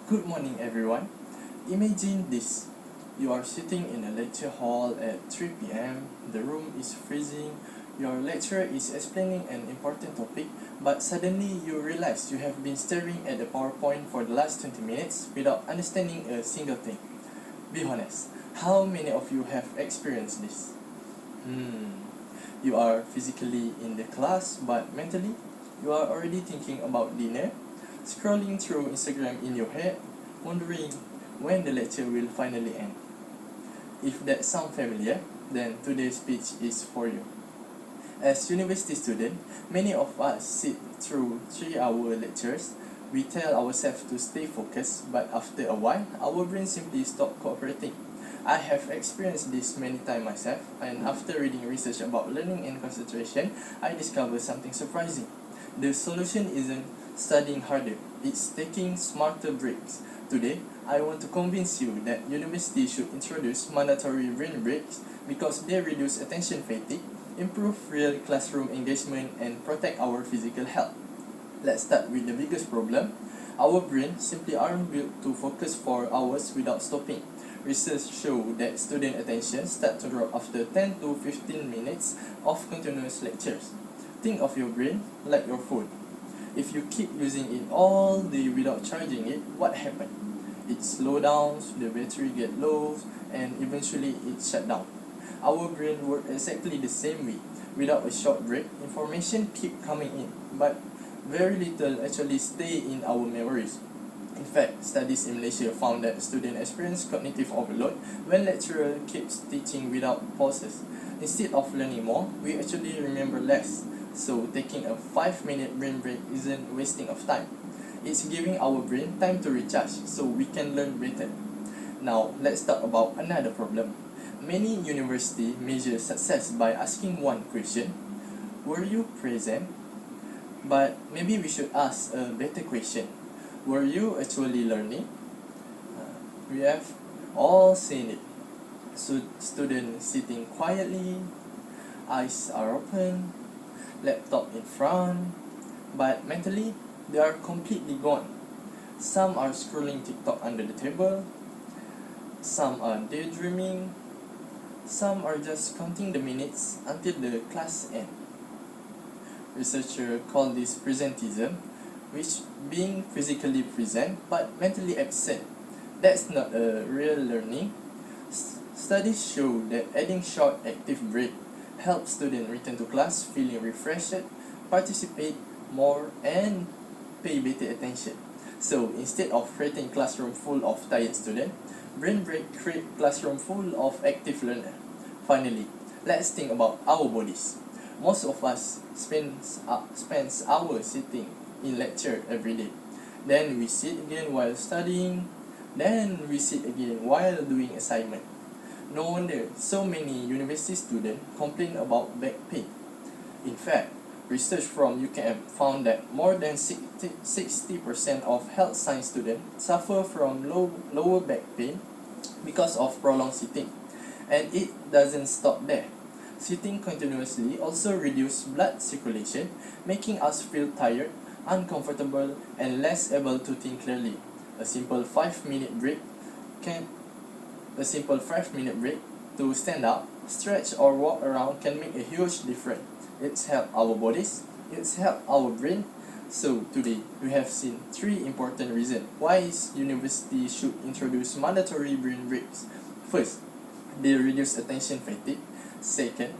Good morning, everyone. Imagine this. You are sitting in a lecture hall at 3 p.m. The room is freezing. Your lecturer is explaining an important topic, but suddenly you realize you have been staring at the PowerPoint for the last 20 minutes without understanding a single thing. Be honest, how many of you have experienced this? You are physically in the class, but mentally, you are already thinking about dinner, scrolling through Instagram in your head, wondering when the lecture will finally end. If that sounds familiar, then today's speech is for you. As university students, many of us sit through 3-hour lectures. We tell ourselves to stay focused, but after a while, our brain simply stop cooperating. I have experienced this many times myself, and after reading research about learning and concentration, I discovered something surprising. The solution isn't studying harder, it's taking smarter breaks. Today, I want to convince you that university should introduce mandatory brain breaks because they reduce attention fatigue, improve real classroom engagement, and protect our physical health. Let's start with the biggest problem. Our brains simply aren't built to focus for hours without stopping. Research show that student attention starts to drop after 10 to 15 minutes of continuous lectures. Think of your brain like your phone. If you keep using it all day without charging it, what happens? It slows down, the battery gets low, and eventually it shuts down. Our brain works exactly the same way. Without a short break, information keep coming in, but very little actually stay in our memories. In fact, studies in Malaysia found that students experience cognitive overload when lecturer keeps teaching without pauses. Instead of learning more, we actually remember less. So taking a 5-minute brain break isn't wasting of time. It's giving our brain time to recharge so we can learn better. Now, let's talk about another problem. Many universities measure success by asking one question: were you present? But maybe we should ask a better question. Were you actually learning? We have all seen it. So students sitting quietly, eyes are open, laptop in front, but mentally they are completely gone. Some are scrolling TikTok under the table, some are daydreaming, some are just counting the minutes until the class ends. Researchers call this presentism, which being physically present but mentally absent. That's not a real learning. Studies show that adding short active break helps students return to class feeling refreshed, participate more, and pay better attention. So instead of creating classroom full of tired students, brain break create classroom full of active learner. Finally, let's think about our bodies. Most of us spends hours sitting in lecture every day. Then we sit again while studying. Then we sit again while doing assignment. No wonder so many university students complain about back pain. In fact, research from UKM found that more than 60% of health science students suffer from lower back pain because of prolonged sitting. And it doesn't stop there. Sitting continuously also reduces blood circulation, making us feel tired, uncomfortable, and less able to think clearly. A simple 5-minute break to stand up, stretch, or walk around can make a huge difference. It's help our bodies, it's help our brain. So today we have seen 3 important reasons why university should introduce mandatory brain breaks. First, they reduce attention fatigue. Second,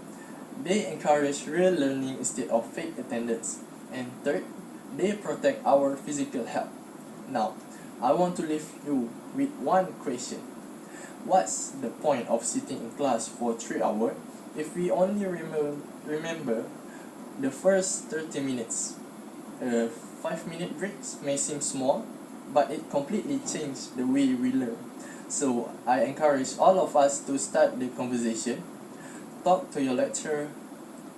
they encourage real learning instead of fake attendance. And third, they protect our physical health. Now, I want to leave you with one question. What's the point of sitting in class for 3 hours if we only remember the first 30 minutes? 5-minute breaks may seem small, but it completely changed the way we learn. So I encourage all of us to start the conversation. Talk to your lecturer,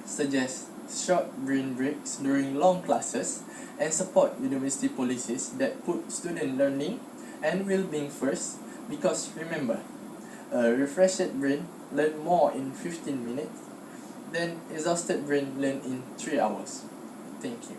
suggest short brain breaks during long classes, and support university policies that put student learning and well-being first. Because remember, a refreshed brain learn more in 15 minutes than exhausted brain learn in 3 hours. Thank you.